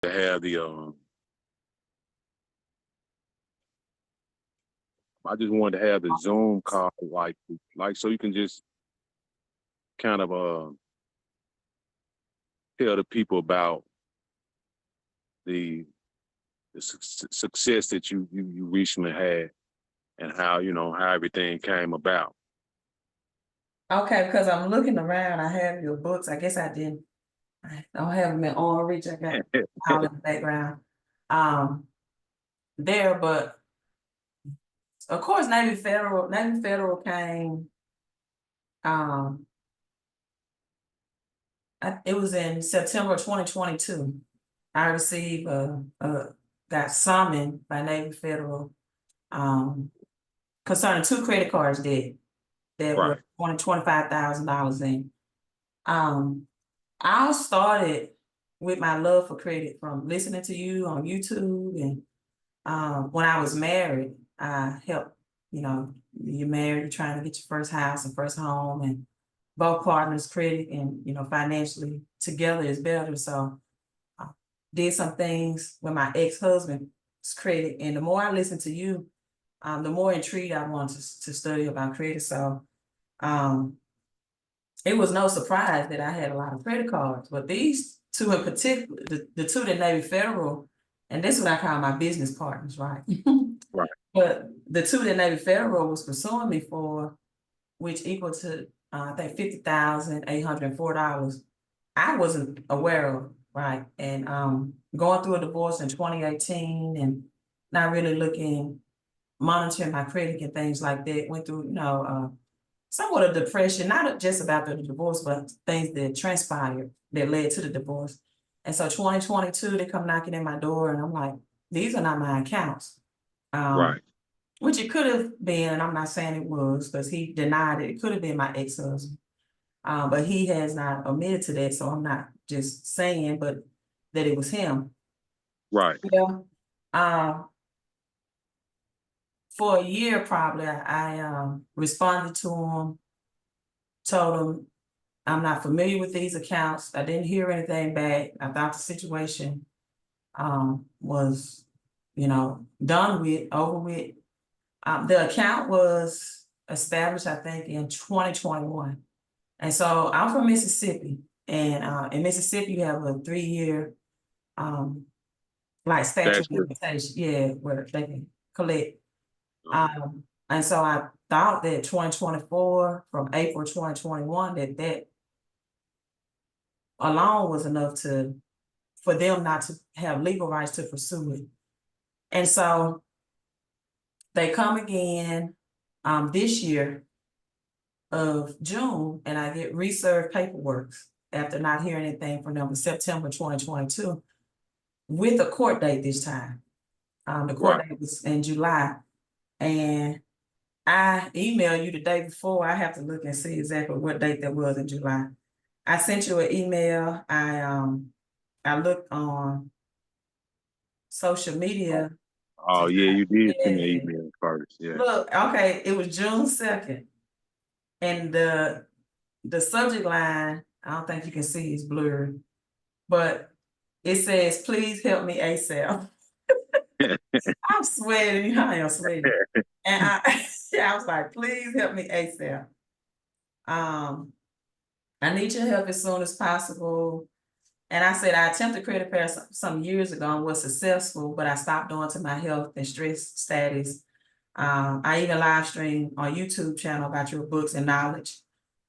to have the I just wanted to have the Zoom call, like so you can just kind of tell the people about the success that you recently had and how how everything came about. Okay, because I'm looking around, I have your books. I guess I didn't. I don't have them in on reach. I got all in the background. There, but of course, Navy Federal came. It was in September 2022. I received got summoned by Navy Federal concerning 2 credit cards debt that were $25,000 in. I started with my love for credit from listening to you on YouTube, and when I was married, I helped. You're married, you're trying to get your first house and first home, and both partners' credit and financially together is better. So I did some things with my ex-husband's credit, and the more I listened to you, the more intrigued I wanted to study about credit. So it was no surprise that I had a lot of credit cards, but these 2 in particular, the 2 that Navy Federal, and this is what I call my business partners, right? Right. But the 2 that Navy Federal was pursuing me for, which equal to I think $50,804, I wasn't aware of, right? And going through a divorce in 2018 and not really monitoring my credit and things like that, went through, somewhat of depression, not just about the divorce, but things that transpired that led to the divorce. And so 2022, they come knocking at my door, and I'm like, these are not my accounts. Right. Which it could have been, and I'm not saying it was, because he denied it. It could have been my ex-husband. But he has not admitted to that, so I'm not just saying, but that it was him. Right. Yeah. For a year, probably, I responded to him, told him I'm not familiar with these accounts. I didn't hear anything back. I thought the situation was, done with, over with. The account was established, I think, in 2021. And so I'm from Mississippi. And in Mississippi, you have a 3-year like statute of limitation, yeah, where they can collect. And so I thought that 2024, from April 2021, that alone was enough for them not to have legal rights to pursue it. And so they come again this year of June, and I get reserved paperwork after not hearing anything from them in September 2022 with a court date this time. The court date was in July, and I emailed you the day before. I have to look and see exactly what date that was in July. I sent you an email. I looked on social media. Oh yeah, you did send me an email first. Yeah. Look, okay, it was June 2nd. And the subject line, I don't think you can see, it's blurred, but it says, "Please help me ASAP." I'm sweating, I am sweating. And I was like, "Please help me ASAP. I need your help as soon as possible." And I said, I attempted credit repair some years ago and was successful, but I stopped doing to my health and stress status. I even live streamed on YouTube channel about your books and knowledge.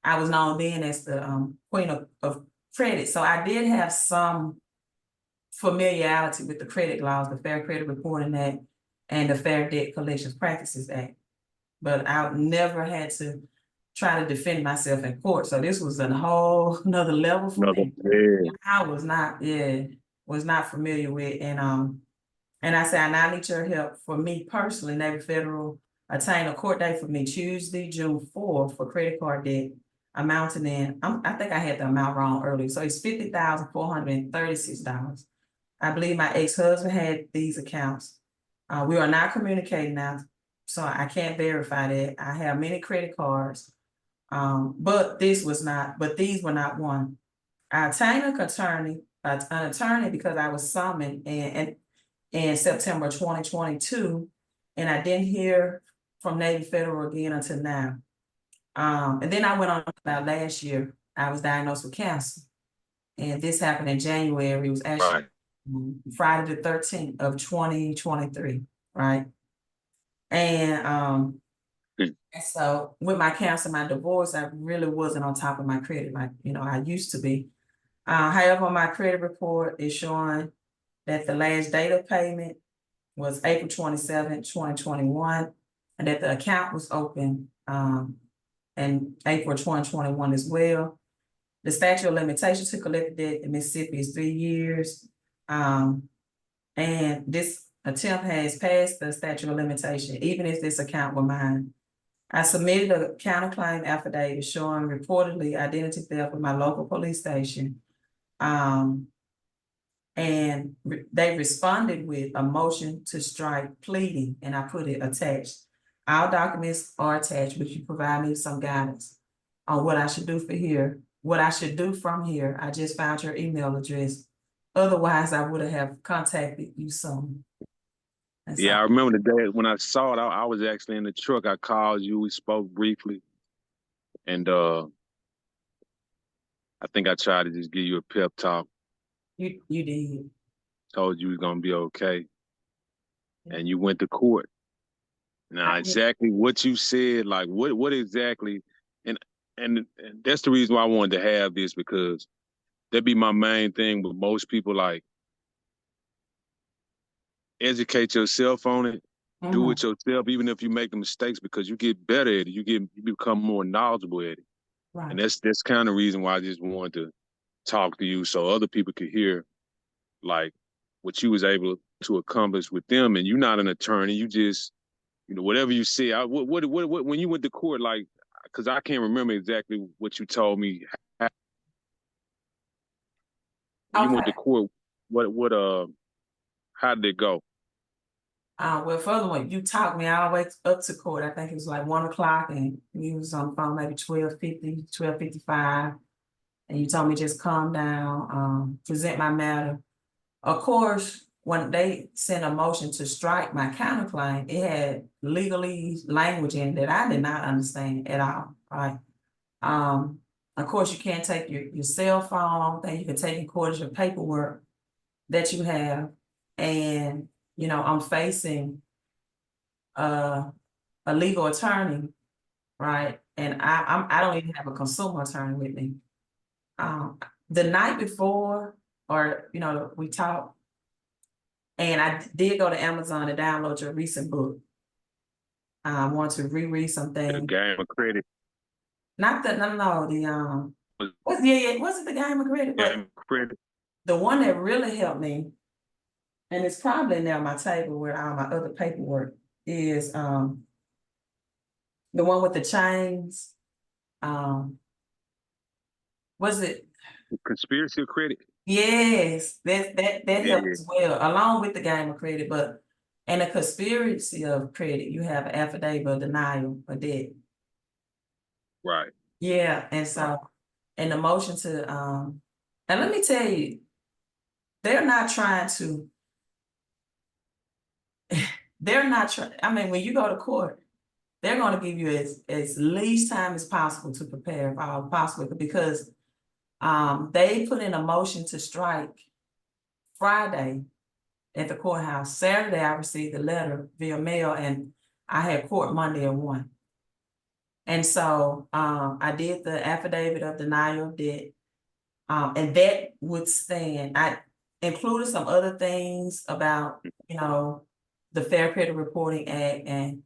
I was known then as the queen of credit. So I did have some familiarity with the credit laws, the Fair Credit Reporting Act and the Fair Debt Collections Practices Act. But I never had to try to defend myself in court. So this was a whole another level for me. I was not familiar with. And I said, I need your help. For me personally, Navy Federal attained a court date for me Tuesday, June 4th for credit card debt amounting in, I think I had the amount wrong earlier. So it's $50,436. I believe my ex-husband had these accounts. We are not communicating now, so I can't verify that. I have many credit cards, but these were not one. I obtained an attorney an attorney because I was summoned in September 2022, and I didn't hear from Navy Federal again until now. And then I went on about last year. I was diagnosed with cancer, and this happened in January. It was actually Friday the 13th of 2023, right? And so with my cancer, my divorce, I really wasn't on top of my credit like, I used to be. However, my credit report is showing that the last date of payment was April 27th, 2021, and that the account was open in April 2021 as well. The statute of limitations to collect debt in Mississippi is 3 years. And this attempt has passed the statute of limitation, even if this account were mine. I submitted a counterclaim affidavit showing reportedly identity theft with my local police station. And they responded with a motion to strike pleading, and I put it attached. Our documents are attached, which you provide me some guidance on what I should do what I should do from here. I just found your email address. Otherwise, I would have contacted you soon. Yeah, I remember the day when I saw it, I was actually in the truck. I called you, we spoke briefly. And I think I tried to just give you a pep talk. You did. Told you it was gonna be okay. And you went to court. Now exactly what you said, like what exactly, and that's the reason why I wanted to have this, because that'd be my main thing with most people, like educate yourself on it, do it yourself, even if you make the mistakes, because you get better at it, you become more knowledgeable at it. Right. And that's kind of the reason why I just wanted to talk to you so other people could hear like what you was able to accomplish with them. And you're not an attorney, you just, whatever you see. What when you went to court, like, because I can't remember exactly what you told me. When you went to court, how did it go? Well, furthermore, you talked me all the way up to court. I think it was like 1 o'clock, and you was on the phone maybe 12:50, 12:55, and you told me just calm down, present my matter. Of course, when they sent a motion to strike my counterclaim, it had legalese language in it that I did not understand at all, right? Of course, you can't take your cell phone. Thing you can take in court is your paperwork that you have, and I'm facing a legal attorney, right? And I don't even have a consumer attorney with me. The night before, or we talked, and I did go to Amazon to download your recent book. I want to reread some things. The Game of Credit. Not the was it the Game of Credit? Game of Credit. The one that really helped me, and it's probably now my table where all my other paperwork is, the one with the chains. Was it Conspiracy of Credit? Yes, that helped as well, along with the Game of Credit. But in a conspiracy of credit, you have an affidavit of denial of debt. Right. Yeah, and so in the motion to and let me tell you, they're not trying to. They're not trying. I mean, when you go to court, they're going to give you as least time as possible to prepare, if all possible, because they put in a motion to strike Friday at the courthouse. Saturday, I received the letter via mail, and I had court Monday at 1. And so I did the affidavit of denial of debt, and that would stand. I included some other things about, the Fair Credit Reporting Act and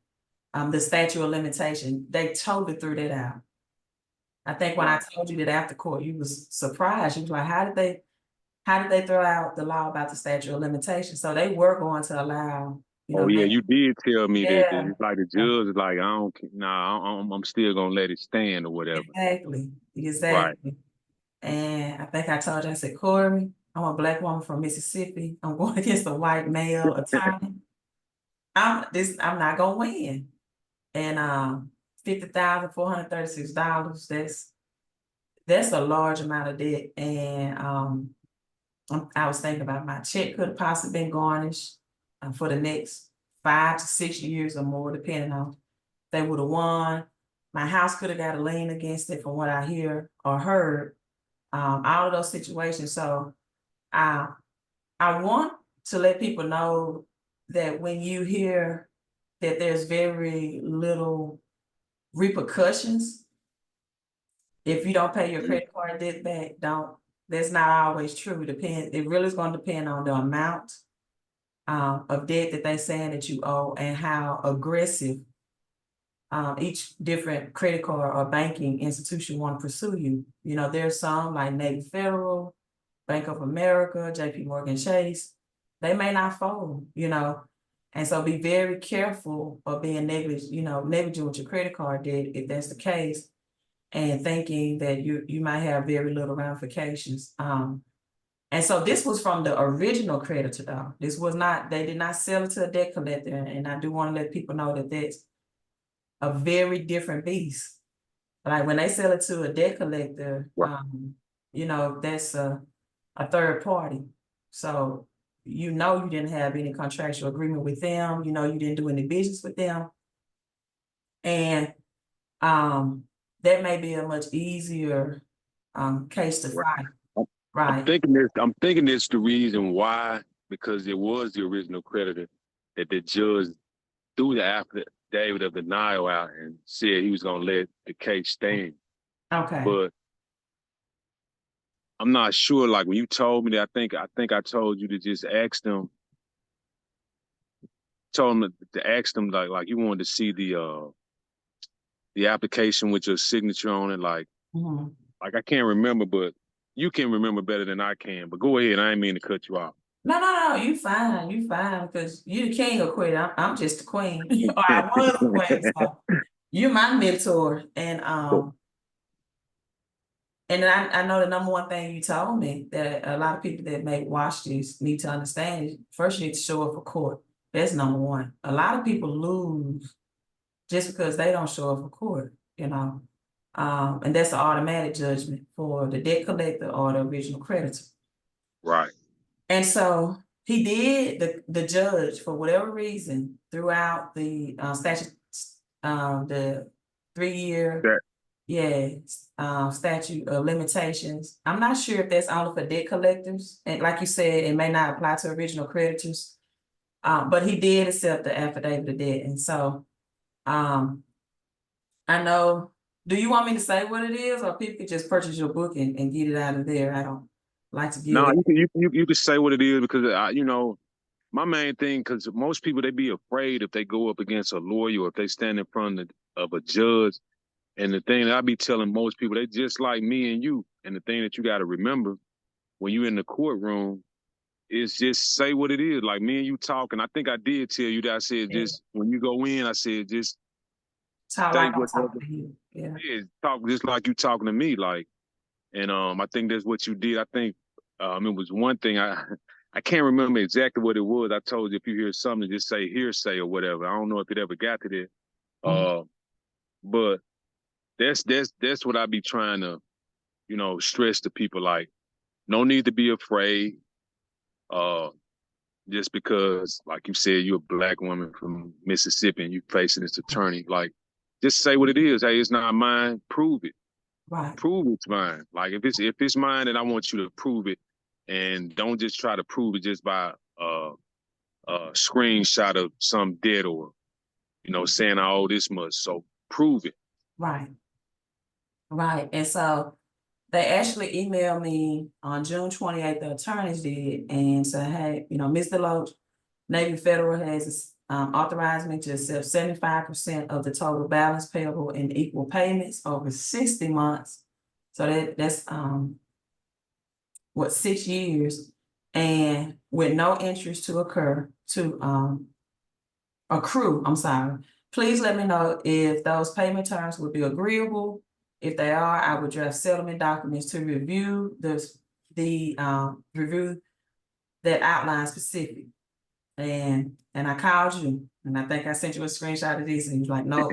the statute of limitation. They totally threw that out. I think when I told you that after court, you was surprised. You was like, how did they throw out the law about the statute of limitation? So they were going to allow, you did tell me that it's like the judge is like, I'm still gonna let it stand or whatever. Exactly. Right. And I think I told you, I said, Corey, I'm a Black woman from Mississippi. I'm going against a white male attorney. I'm not gonna win. And $50,436. That's a large amount of debt. And I was thinking about my check could have possibly been garnished for the next 5 to 6 years or more, depending on if they would have won. My house could have got a lien against it from what I hear or heard. All of those situations. So I want to let people know that when you hear that there's very little repercussions if you don't pay your credit card debt back, that's not always true. It really is going to depend on the amount of debt that they're saying that you owe and how aggressive each different credit card or banking institution want to pursue you. You know, there's some like Navy Federal, Bank of America, JP Morgan Chase. They may not fold, you know. And so be very careful of being negligent with your credit card debt if that's the case, and thinking that you might have very little ramifications. And so this was from the original creditor though. This was not, they did not sell it to a debt collector. And I do want to let people know that that's a very different beast. Like when they sell it to a debt collector, you know, that's a third party. So you didn't have any contractual agreement with them, you didn't do any business with them. And that may be a much easier case to fight. Right. I'm thinking it's the reason why, because it was the original creditor that the judge threw the affidavit of denial out and said he was going to let the case stand. Okay. But I'm not sure. Like when you told me that, I think I told you to just ask them. Told them to ask them like you wanted to see the application with your signature on it. Like I can't remember, but you can remember better than I can. But go ahead. I ain't mean to cut you off. No, you fine, because you the king of quit. I'm just the queen. Or I was the queen. So you're my mentor, and I know the number one thing you told me that a lot of people that may watch this need to understand is first you need to show up for court. That's number one. A lot of people lose just because they don't show up for court, and that's an automatic judgment for the debt collector or the original creditor. Right. And so he did, the judge, for whatever reason, throughout the statute, the 3-year statute of limitations. I'm not sure if that's only for debt collectors. And like you said, it may not apply to original creditors. But he did accept the affidavit of debt. And so I know, do you want me to say what it is, or people could just purchase your book and get it out of there? I don't like to give it. You can say what it is, because my main thing, because most people, they be afraid if they go up against a lawyer or if they stand in front of a judge. And the thing that I be telling most people, they just like me and you. And the thing that you got to remember when you're in the courtroom is just say what it is. Like me and you talking. I think I did tell you that. I said, just when you go in, I said, just talk like I'm talking to you. Yeah, talk just like you talking to me. Like, and I think that's what you did. I think it was one thing I can't remember exactly what it was. I told you if you hear something, just say hearsay or whatever. I don't know if it ever got to that. But that's what I be trying to, stress to people. Like, no need to be afraid. Just because, like you said, you're a Black woman from Mississippi and you facing this attorney, like, just say what it is. Hey, it's not mine. Prove it. Right. Prove it's mine. Like if it's mine, then I want you to prove it, and don't just try to prove it just by a screenshot of some debt or saying I owe this much. So prove it. Right. And so they actually emailed me on June 28th, the attorneys did, and said, hey, Mr. Loach, Navy Federal has authorized me to accept 75% of the total balance payable in equal payments over 60 months. So that's 6 years, and with no interest to accrue. I'm sorry. Please let me know if those payment terms would be agreeable. If they are, I would draft settlement documents to review the review that outlines specific. And I called you, and I think I sent you a screenshot of this, and you're like, no,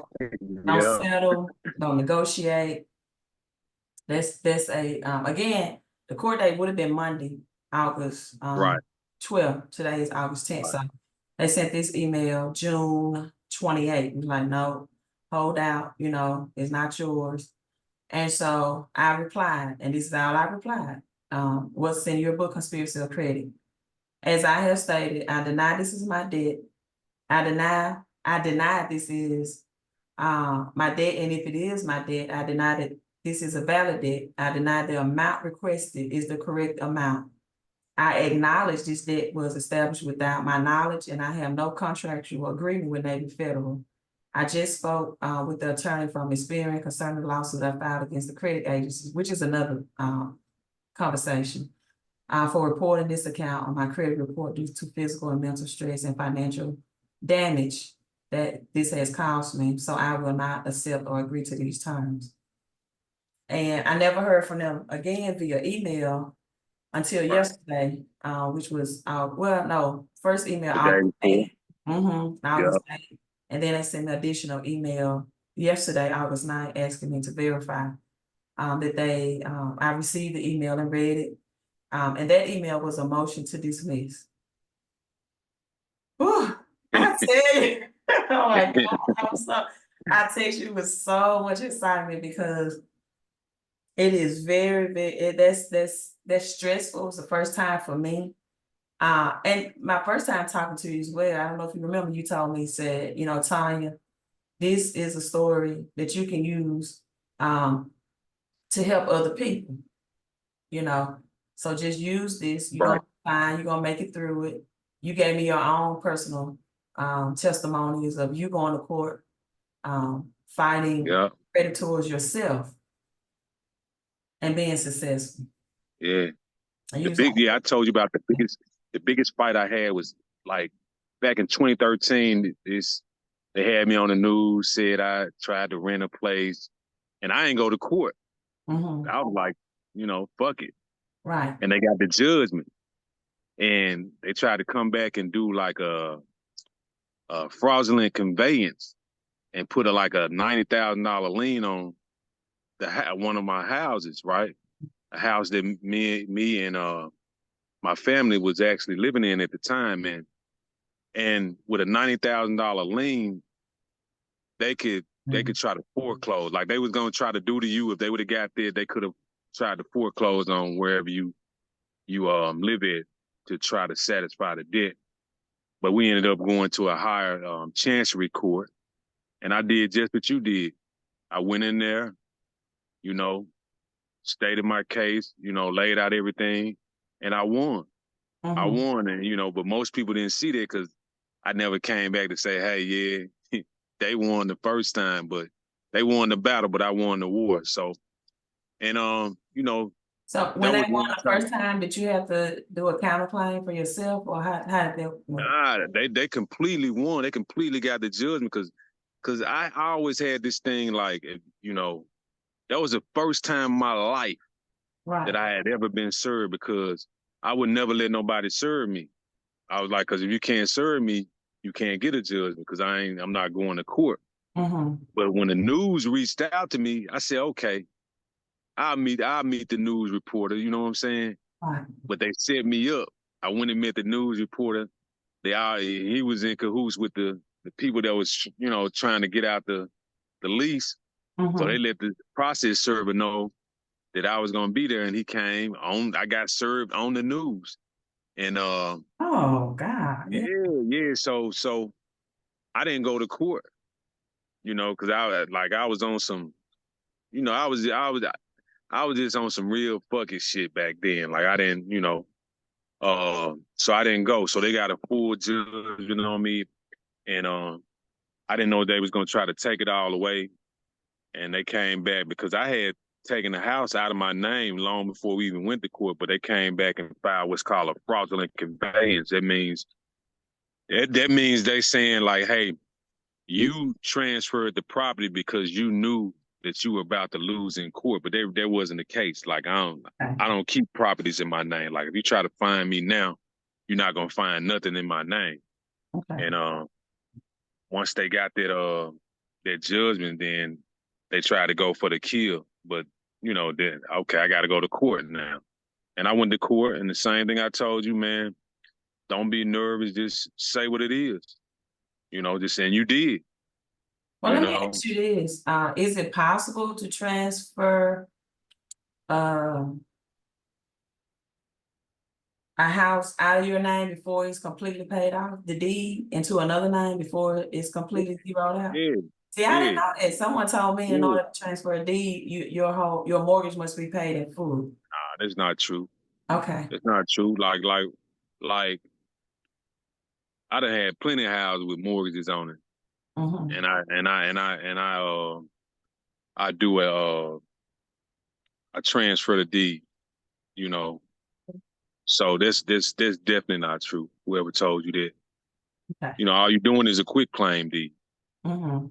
don't settle, don't negotiate. That's again, the court date would have been Monday. August Right. 12th. Today is August 10th. So they sent this email June 28th. We're like, no, hold out, it's not yours. And so I replied, and this is all I replied. What's in your book, Conspiracy of Credit? As I have stated, I deny this is my debt. I deny this is my debt, and if it is my debt, I deny that this is a valid debt. I deny the amount requested is the correct amount. I acknowledge this debt was established without my knowledge, and I have no contractual agreement with Navy Federal. I just spoke with the attorney from Experian concerning the lawsuit I filed against the credit agencies, which is another conversation, for reporting this account on my credit report due to physical and mental stress and financial damage that this has caused me. So I will not accept or agree to these terms. And I never heard from them again via email until yesterday, which was first email August 8th. August 8th. And then they sent an additional email yesterday, August 9th, asking me to verify that I received the email and read it. And that email was a motion to dismiss. Whew, I tell you, oh my God, I text you with so much excitement because it is very, very, that's stressful. It's the first time for me. And my first time talking to you as well, I don't know if you remember, you told me, said, Tanya, this is a story that you can use to help other people, So just use this. You're gonna be fine, you're gonna make it through it. You gave me your own personal testimonies of you going to court, fighting creditors yourself and being successful. Yeah. I told you about the biggest fight I had was like back in 2013. They had me on the news, said I tried to rent a place, and I ain't go to court. I was like, fuck it. Right. And they got the judgment, and they tried to come back and do like a fraudulent conveyance and put like a $90,000 lien on one of my houses, right? A house that me and my family was actually living in at the time, man. And with a $90,000 lien, they could try to foreclose. Like they was gonna try to do to you if they would have got there, they could have tried to foreclose on wherever you live at to try to satisfy the debt. But we ended up going to a higher chancery court, and I did just what you did. I went in there, stated my case, laid out everything, and I won. I won, and but most people didn't see that because I never came back to say, hey, yeah, they won the first time, but they won the battle, but I won the war. So, and So when they won the first time, did you have to do a counterclaim for yourself, or how did that work? Nah, they completely won. They completely got the judgment because I always had this thing like, that was the first time in my life that I had ever been served, because I would never let nobody serve me. I was like, because if you can't serve me, you can't get a judgment because I'm not going to court. But when the news reached out to me, I said, okay, I'll meet the news reporter, you know what I'm saying? But they set me up. I went and met the news reporter. He was in cahoots with the people that was, trying to get out the lease. So they let the process server know that I was gonna be there, and he came on. I got served on the news, and oh God, yeah. So I didn't go to court, because I was on some, I was just on some real fucking shit back then. Like I didn't, so I didn't go. So they got a full judge, on me, and I didn't know they was gonna try to take it all away, and they came back because I had taken the house out of my name long before we even went to court, but they came back and filed what's called a fraudulent conveyance. That means they saying like, hey, you transferred the property because you knew that you were about to lose in court, but that wasn't the case. Like I don't keep properties in my name. Like if you try to find me now, you're not gonna find nothing in my name. And once they got that judgment, then they tried to go for the kill. But then okay, I got to go to court now. And I went to court, and the same thing I told you, man, don't be nervous, just say what it is. You know, just saying you did. Well, You let me know, ask you this. Is it possible to transfer um a house out of your name before it's completely paid off, the deed into another name before it's completely zeroed out? yeah, See, I didn't yeah, know that. Someone told me in yeah. order to transfer a deed, your mortgage must be paid in full. Nah, that's not true. Okay. That's not true. Like I done had plenty of houses with mortgages on it, Mm-hmm. I do I transfer the deed. You know, so that's definitely not true. Whoever told you that, Okay. you know, all you're doing is a quick claim deed. Mm-hmm.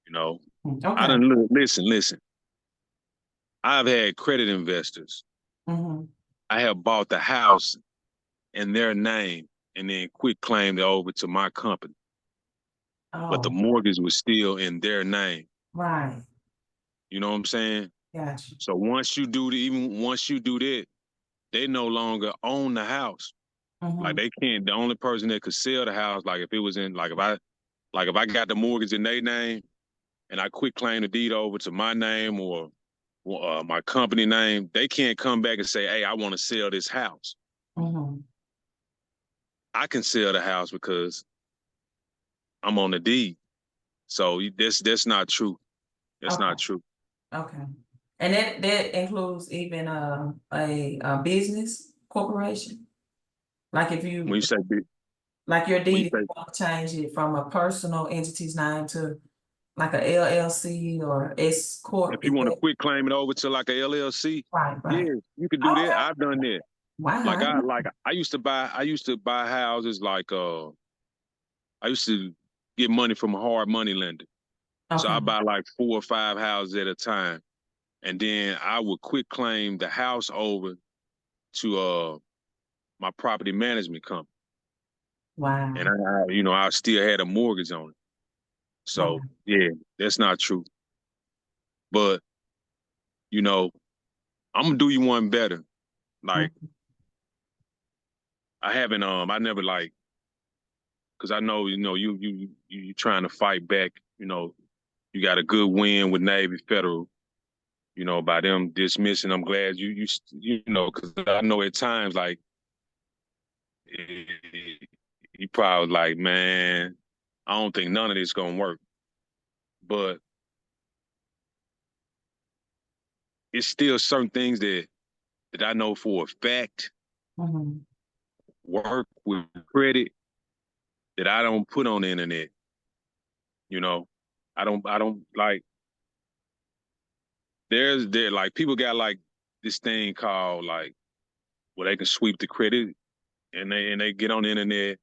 You know, I Okay. done listen. I've had credit investors. Mm-hmm. I have bought the house in their name and then quick claimed it over to my company, but the Oh, mortgage was still in their name. right. You know what I'm saying? Gotcha. So even once you do that, they no longer own the house. Like Mm-hmm. they can't. The only person that could sell the house, like if it was in, like if I got the mortgage in their name and I quick claim the deed over to my name or my company name, they can't come back and say, "Hey, I want to sell this house." Mm-hmm. I can sell the house because I'm on the deed. So that's not true. That's Okay. not true. Okay. And that includes even a business corporation. Like if When you you say like your when you deed, if say you want to change it from a personal entity's name to like a LLC or S if corp, you is want to that quick claim it over to like a LLC, right? Right. yeah, you could do Oh, that. okay. I've done that. Wow. I didn't know. I used to buy houses like I used to get money from a hard money lender. So Okay. I buy like 4 or 5 houses at a time. And then I would quick claim the house over to my property management company. And Wow. you know, I still had a mortgage on it. So Okay. yeah, that's not true. But, you know, I'm gonna do you one better. Like Mm-hmm. I never like, because I know, you know, you trying to fight back, you know, you got a good win with Navy Federal, you know, by them dismissing. I'm glad you know, because I know at times like he probably like, man, I don't think none of this gonna work. But it's still certain things that I know for a fact Mm-hmm. work with credit that I don't put on the internet. You know, I don't like. There like people got like this thing called like where they can sweep the credit and they get on the internet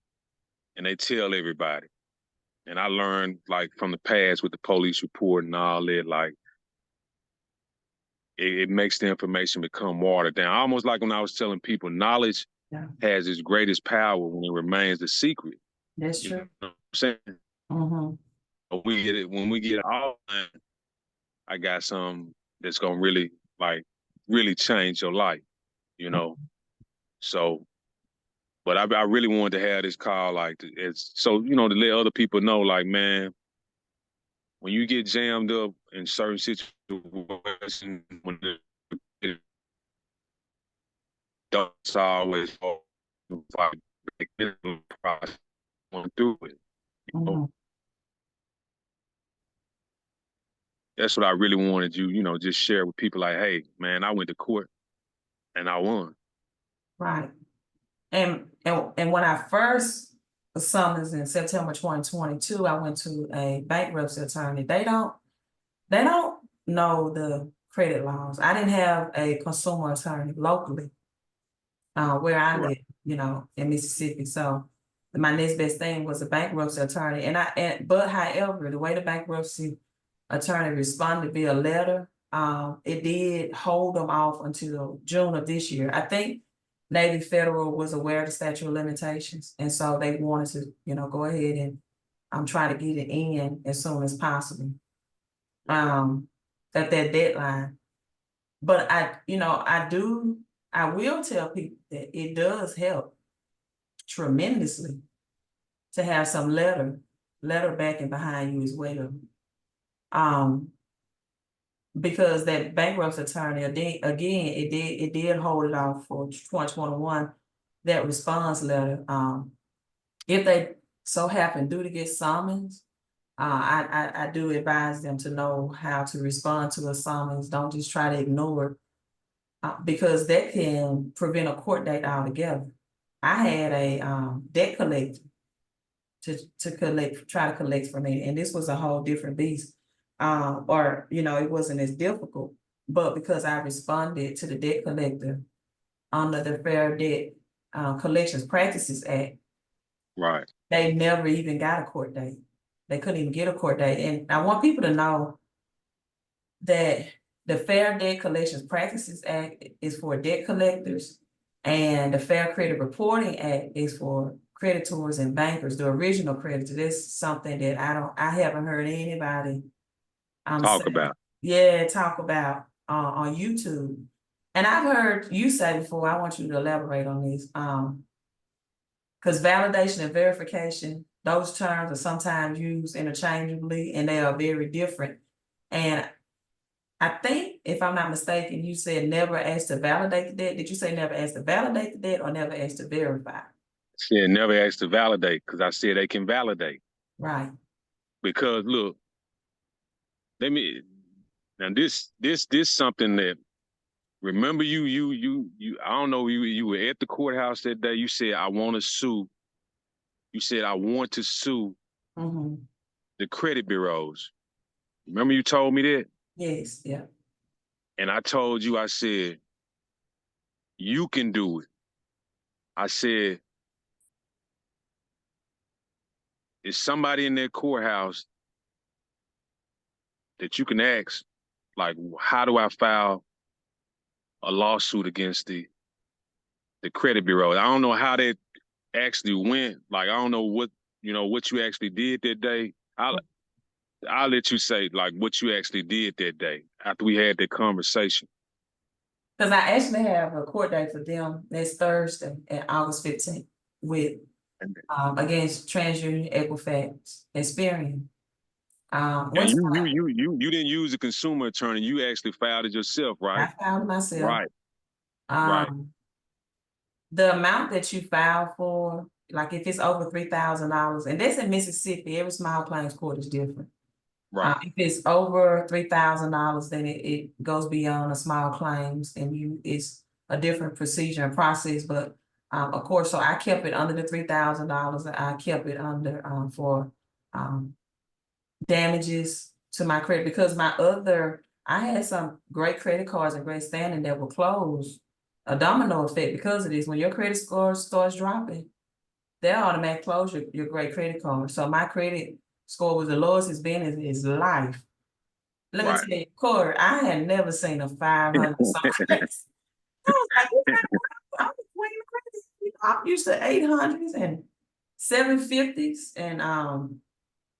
and they tell everybody. And I learned like from the past with the police report and all that, like it makes the information become watered down. Almost like when I was telling people, knowledge Yeah, has its greatest power when it remains a secret. that's You know true. what I'm saying? Mm-hmm. But when we get it all done, I got some that's gonna really change your life, you know. So, but I really wanted to have this call like it's so you know to let other people know like man, when you get jammed up in certain situations, when it don't always fight process going through it. You know? Mm-hmm. That's what I really wanted you know, just share with people like, hey, man, I went to court and I won. Right. And when I first was summoned in September 2022, I went to a bankruptcy attorney. They don't know the credit laws. I didn't have a consumer attorney locally, where I Right. live, in Mississippi. So my next best thing was a bankruptcy attorney. But however, the way the bankruptcy attorney responded via letter, it did hold them off until June of this year. I think Navy Federal was aware of the statute of limitations, and so they wanted to, go ahead and try to get it in as soon as possible. At that deadline. But I do I will tell people that it does help tremendously to have some letter backing behind you as well. Because that bankruptcy attorney, again, it did hold it off for 2021, that response letter. If they so happen to get summons, I do advise them to know how to respond to a summons. Don't just try to ignore it, because that can prevent a court date altogether. I had a debt collector to try to collect from me, and this was a whole different beast. Or it wasn't as difficult, but because I responded to the debt collector under the Fair Debt Collections Practices Act, Right. they never even got a court date. They couldn't even get a court date. And I want people to know that the Fair Debt Collections Practices Act is for debt collectors, and the Fair Credit Reporting Act is for creditors and bankers, the original creditors. That's something that I haven't heard anybody Talk about. talk about on YouTube. And I've heard you say before, I want you to elaborate on this. Because validation and verification, those terms are sometimes used interchangeably, and they are very different. And I think, if I'm not mistaken, you said never asked to validate the debt. Did you say never asked to validate the debt, or never asked to verify? Said never asked to validate, because I said they can validate. Right. Because look, now this something that, remember you I don't know, you were at the courthouse that day. You said, I want to sue. You said, I want to sue the credit bureaus. Remember you told me that? Yes, yeah. And I told you, I said, you can do it. I said, is somebody in that courthouse that you can ask, like, how do I file a lawsuit against the credit bureau? I don't know how that actually went. Like, I don't know what you actually did that day. I'll let you say, like, what you actually did that day after we had that conversation. Because I actually have a court date for them next Thursday at August 15th with against TransUnion, Equifax, Experian. And you didn't use a consumer attorney. You actually filed it yourself, right? I filed it myself. Right. Right. Right. The amount that you file for, like if it's over $3,000, and that's in Mississippi, every small claims court is different. Right. If it's over $3,000, then it goes beyond the small claims, and it's a different procedure and process. But of course, so I kept it under the $3,000. I kept it under for damages to my credit, because I had some great credit cards and great standing that were closed. A domino effect because of this. When your credit score starts dropping, they'll automatically close your great credit card. So my credit score was the lowest it's been in his life. Let me tell you, Corey, I had never seen a 500 something. I was like, I'm the queen of credit. I'm used to 800s and 750s and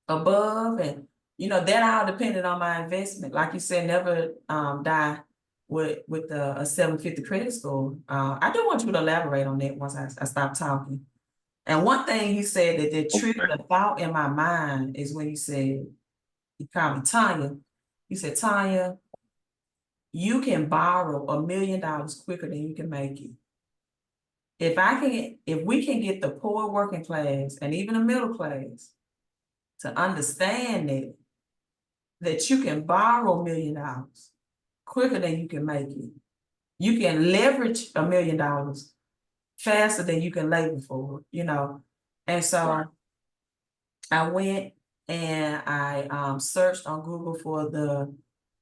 above, and that all depended on my investment. Like you said, never die with a 750 credit score. I do want you to elaborate on that once I stop talking. And one thing he said that triggered a thought in my mind is when he called me Tanya. He said, Tanya, you can borrow $1 million quicker than you can make it. If we can get the poor working class and even the middle class to understand that you can borrow $1 million quicker than you can make it. You can leverage $1 million faster than you can labor for it, And so I went and I searched on Google for the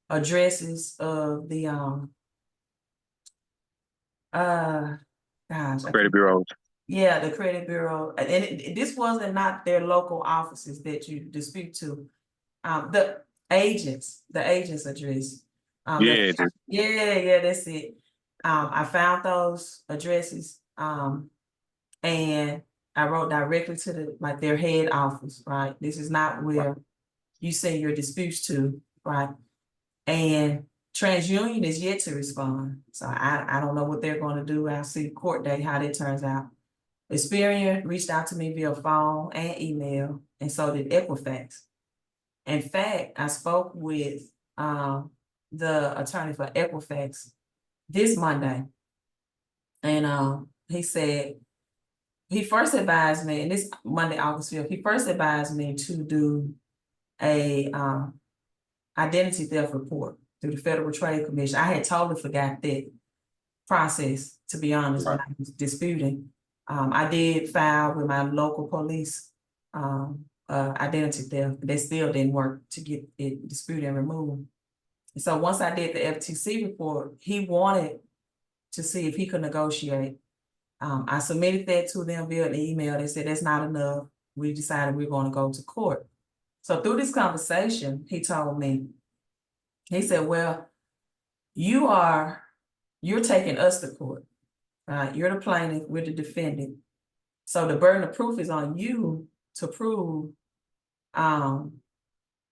addresses of the credit bureaus. Yeah, the credit bureau. And this wasn't not their local offices that you dispute to. The agents address. Yeah. That's it. I found those addresses, and I wrote directly to their head office, right? This is not where you send your disputes to, right? And TransUnion is yet to respond. So I don't know what they're going to do. I'll see the court date, how that turns out. Experian reached out to me via phone and email, and so did Equifax. In fact, I spoke with the attorney for Equifax this Monday, and he said he first advised me, and this Monday, August 5th, he first advised me to do a identity theft report through the Federal Trade Commission. I had totally forgot that process, to be honest, when I was disputing. I did file with my local police identity theft, but they still didn't work to get it disputed and removed. And so once I did the FTC report, he wanted to see if he could negotiate. I submitted that to them via an email. They said that's not enough. We decided we're going to go to court. So through this conversation, he told me, he said, well, you're taking us to court. You're the plaintiff, we're the defendant. So the burden of proof is on you to prove that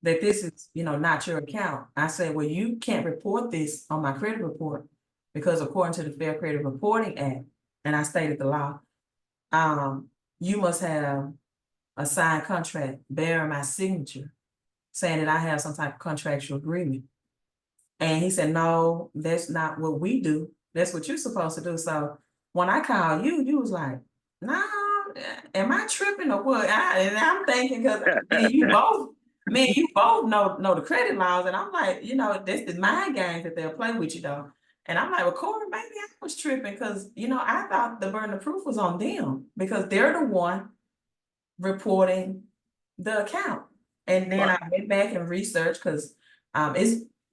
this is, not your account. I said, well, you can't report this on my credit report because according to the Fair Credit Reporting Act, and I stated the law, you must have a signed contract bearing my signature saying that I have some type of contractual agreement. And he said, no, that's not what we do. That's what you're supposed to do. So when I called you, you was like, no, am I tripping or what? And I'm thinking, because you both know the credit laws. And I'm like, that's the mind games that they'll play with you though. And I'm like, well, Corey, maybe I was tripping because, I thought the burden of proof was on them because they're the one reporting the account. And then I went back and researched because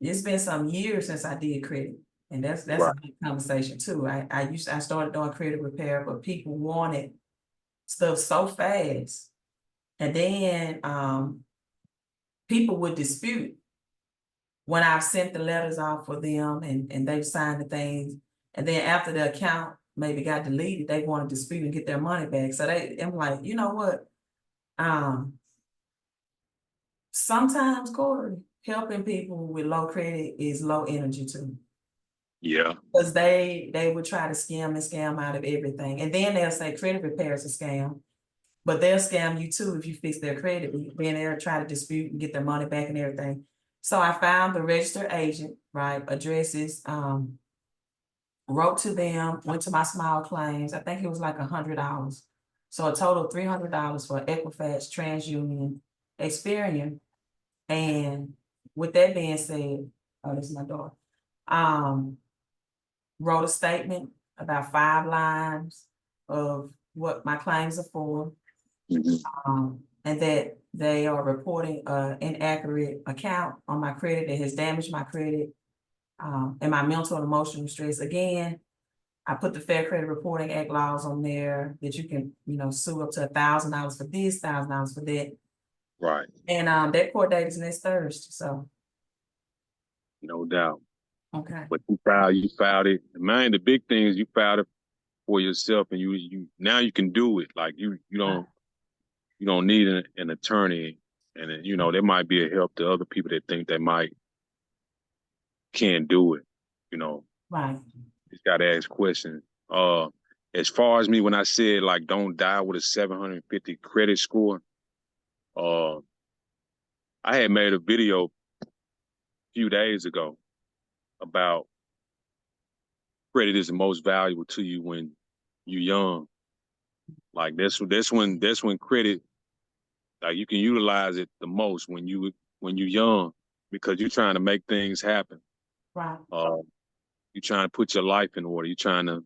it's been some years since I did credit. And that's a big conversation too. I started doing credit repair, but people wanted stuff so fast. And then people would dispute when I've sent the letters off for them and they've signed the things. And then after the account maybe got deleted, they want to dispute and get their money back. So I'm like, you know what? Sometimes, Corey, helping people with low credit is low energy too. Yeah. Because they would try to scam out of everything. And then they'll say credit repair is a scam, but they'll scam you too if you fix their credit. Then they'll try to dispute and get their money back and everything. So I found the registered agent, addresses, wrote to them, went to my small claims. I think it was like $100. So a total of $300 for Equifax, TransUnion, Experian. And with that being said, oh, this is my daughter. Wrote a statement about 5 lines of what my claims are for, and that they are reporting an inaccurate account on my credit that has damaged my credit and my mental and emotional stress. Again, I put the Fair Credit Reporting Act laws on there that you can, sue up to $1,000 for this, $1,000 for that. Right. And that court date is next Thursday. So. No doubt. Okay. But you filed it. Man, the big thing is you filed it for yourself, and you now you can do it. Like you don't need an attorney, and there might be a help to other people that think they can't do it. Right. Just got to ask questions. As far as me, when I said like don't die with a 750 credit score, I had made a video a few days ago about credit is the most valuable to you when you're young. Like that's when credit, like you can utilize it the most when you're young because you're trying to make things happen. Right. You're trying to put your life in order. You're trying to,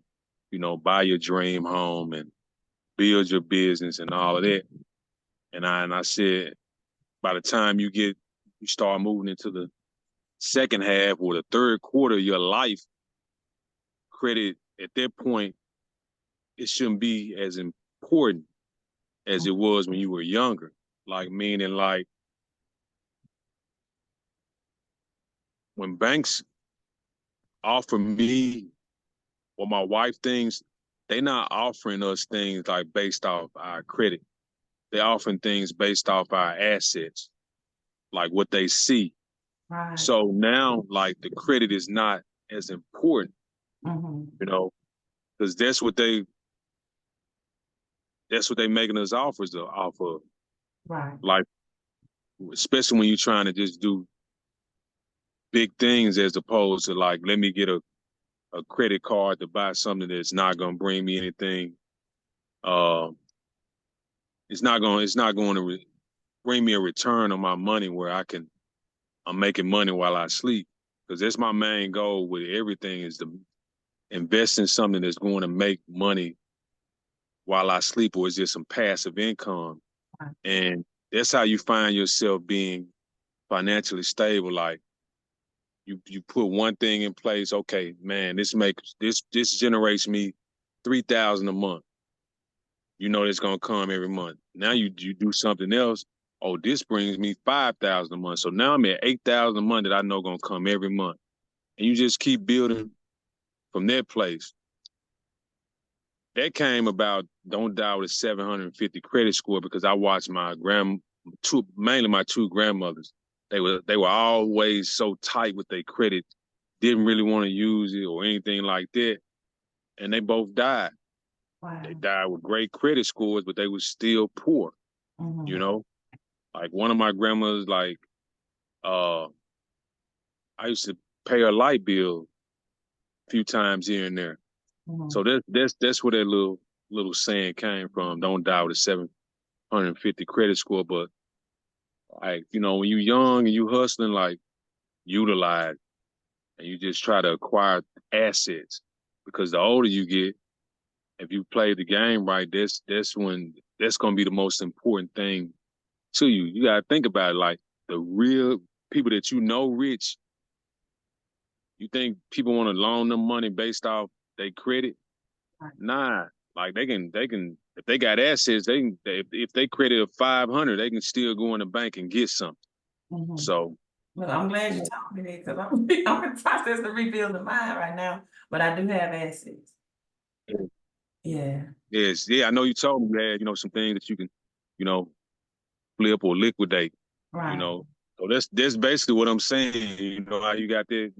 buy your dream home and build your business and all of that. And I said, by the time you start moving into the second half or the third quarter of your life, credit at that point, it shouldn't be as important as it was when you were younger. Like meaning like when banks offer me or my wife things, they not offering us things like based off our credit. They're offering things based off our assets, like what they see. Right. So now, like, the credit is not as important, you know, because that's what they making us offers off of. Right. Like, especially when you're trying to just do big things as opposed to like, let me get a credit card to buy something that's not going to bring me anything. It's not going to bring me a return on my money where I'm making money while I sleep. Because that's my main goal with everything, is to invest in something that's going to make money while I sleep, or it's just some passive income. Right. And that's how you find yourself being financially stable. Like, you put one thing in place. Okay, man, this generates me 3,000 a month. You know it's gonna come every month. Now you do something else. Oh, this brings me 5,000 a month. So now I'm at 8,000 a month that I know gonna come every month. And you just keep building from that place. That came about, don't die with a 750 credit score, because I watched my mainly my two grandmothers. They were always so tight with their credit, didn't really want to use it or anything like that. And they both died. Wow. They died with great credit scores, but they were still poor. You know, like one of my grandmothers, like, I used to pay her light bill a few times here and there. So that's where that little saying came from. Don't die with a 750 credit score. But like, when you're young and you hustling, like, utilize, and you just try to acquire assets, because the older you get, if you play the game right, that's when that's gonna be the most important thing to you. You gotta think about it, like, the real people that rich. You think people want to loan them money based off their credit? Right. Nah. Like, they can if they got assets, if they credit of 500, they can still go in the bank and get something. So, well, I'm glad you told me that, because I'm in the process of rebuilding mine right now, but I do have assets. Yeah. yes, yeah, I know you told me you had, some things that you can, you know, flip or liquidate, Right. So that's basically what I'm saying. How you got that,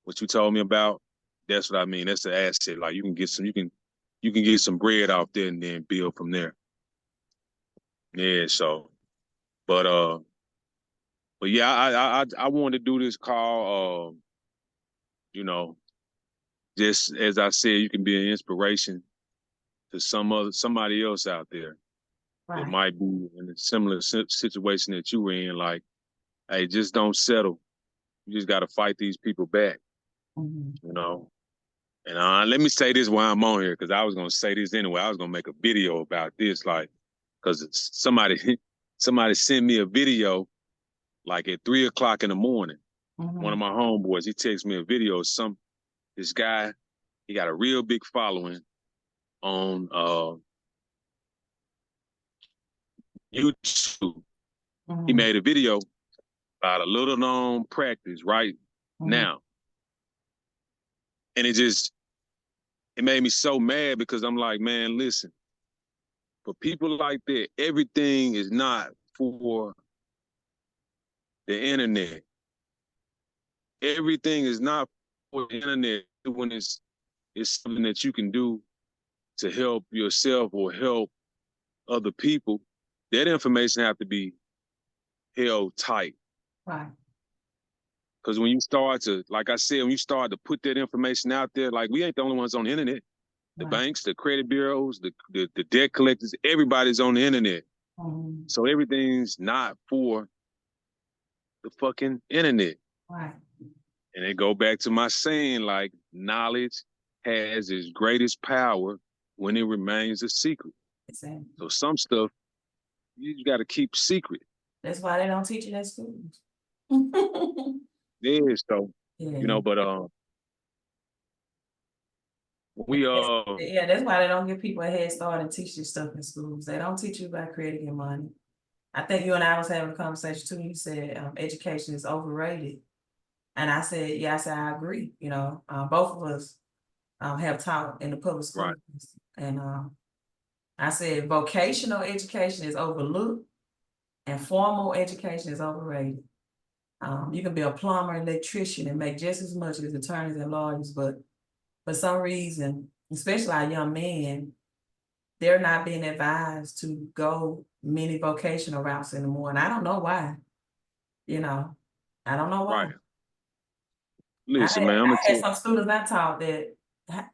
what you told me about. That's what I mean. That's the asset. Like, you can get some bread off there and then build from there. Yeah. So, but yeah, I wanted to do this call. You know, just as I said, you can be an inspiration to somebody else out there that Right. might be in a similar situation that you were in. Like, hey, just don't settle. You just got to fight these people back. And let me say this while I'm on here, because I was gonna say this anyway. I was gonna make a video about this, like, because somebody somebody sent me a video like at 3 o'clock in the morning. One of my homeboys, he texts me a video. This guy, he got a real big following on YouTube. He made a video about a little known practice right now, and it made me so mad, because I'm like, man, listen, for people like that, everything is not for the internet. Everything is not for the internet when it's something that you can do to help yourself or help other people. That information have to be held tight. Right. Because when you start to, like I said, when you start to put that information out there, like, we ain't the only ones on the internet. The banks, the credit bureaus, the debt collectors, everybody's on the internet. So everything's not for the fucking internet. Right. And it go back to my saying, like, knowledge has its greatest power when it remains a secret. Exactly. So some stuff you got to keep secret. That's why they don't teach it at schools. Yeah, so but we yeah, that's why they don't give people a head start and teach this stuff in schools. They don't teach you about creating your money. I think you and I was having a conversation too. You said education is overrated, and I said, yeah, I agree. Both of us have taught in the public schools, and I said vocational education is overlooked, and formal education is overrated. You can be a plumber, electrician, and make just as much as attorneys and lawyers, but for some reason, especially our young men, they're not being advised to go many vocational routes anymore. And I don't know why, you know, I don't know why. Right. Listen, man, I'm I gonna had tell some students I taught that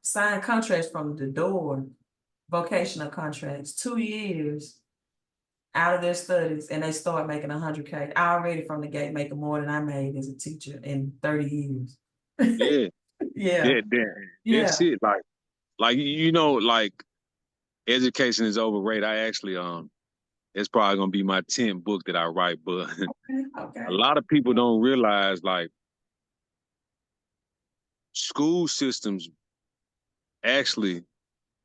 signed contracts from the door, vocational contracts, 2 years out of their studies, and they start making 100K already from the gate, making more than I made as a teacher in 30 years. yeah, Yeah, that's yeah. it. Like you know, like education is overrated. I actually it's probably gonna be my 10th book that I write, but Okay. a lot of people don't realize like school systems actually,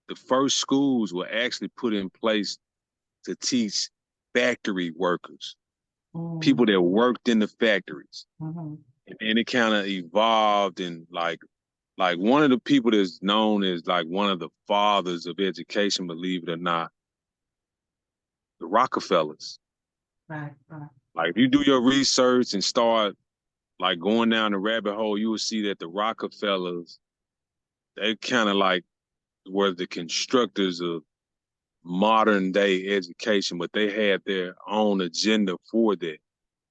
the first schools were actually put in place to teach factory workers, people that worked in the factories. And it kind of evolved, and like one of the people that's known as like one of the fathers of education, believe it or not, the Rockefellers. Right. Like if you do your research and start like going down the rabbit hole, you will see that the Rockefellers, they kind of like were the constructors of modern day education, but they had their own agenda for that.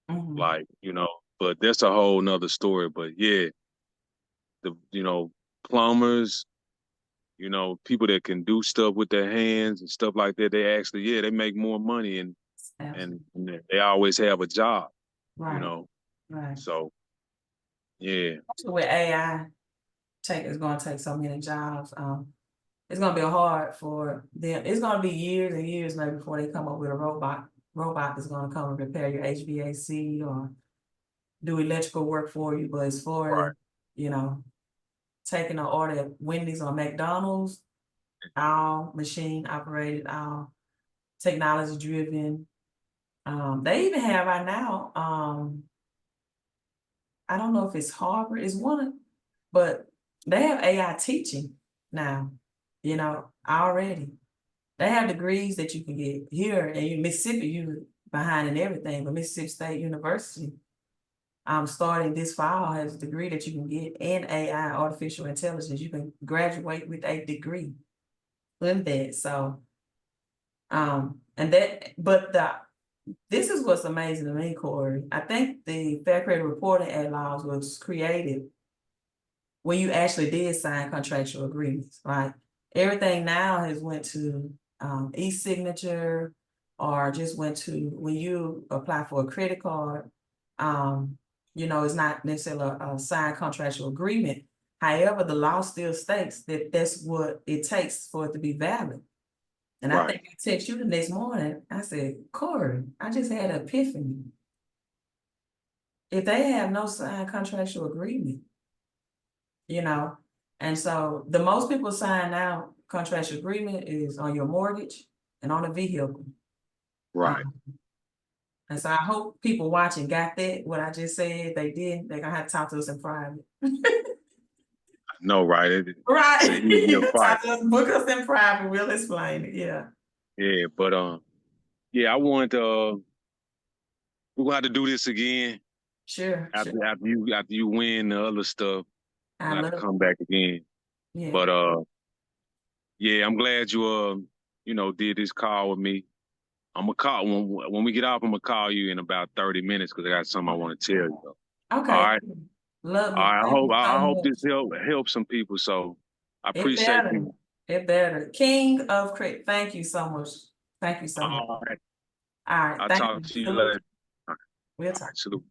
Like, you know, but that's a whole nother story. But yeah, plumbers, people that can do stuff with their hands and stuff like that, they actually, yeah, they make more money, and they always have a job, you know. Right. So yeah. With AI is going to take so many jobs. It's going to be hard for them. It's going to be years and years maybe before they come up with a robot that's going to come and repair your HVAC or do electrical work for you. But as far as, taking an order at Wendy's or McDonald's, all machine operated, all technology driven. They even have right now, I don't know if it's Harvard, it's one, but they have AI teaching now, already. They have degrees that you can get here in Mississippi, you behind in everything, but Mississippi State University, starting this fall, has a degree that you can get in AI, artificial intelligence. You can graduate with a degree in that. So, this is what's amazing to me, Corey. I think the Fair Credit Reporting Act laws was created when you actually did sign contractual agreements, right? Everything now has went to e-signature, or just went to when you apply for a credit card. It's not necessarily a signed contractual agreement. However, the law still states that that's what it takes for it to be valid. And I think I text you the next morning. I said, Corey, I just had an epiphany. If they have no signed contractual agreement, and so the most people sign now contractual agreement is on your mortgage and on a vehicle. Right. And so I hope people watching got that, what I just said. They did. They're going to have to talk to us in private. No, right. Right. You can talk to us, book us in private. We'll explain it. Yeah. Yeah, but I wanted to. We're gonna have to do this again. Sure. After you win the other stuff, I we'll have love to come back again. Yeah. But yeah, I'm glad you did this call with me. I'm gonna call when we get off. I'm gonna call you in about 30 minutes because I got something I want to tell you. Okay. All right. Love it. All right. Thank you I so hope much. this helps some people. So I It appreciate better. you. It better. King of Crypto. Thank you so much. Thank you so much. All right. All right. I'll Thank talk you. to you Salute. later. We'll talk. Salute.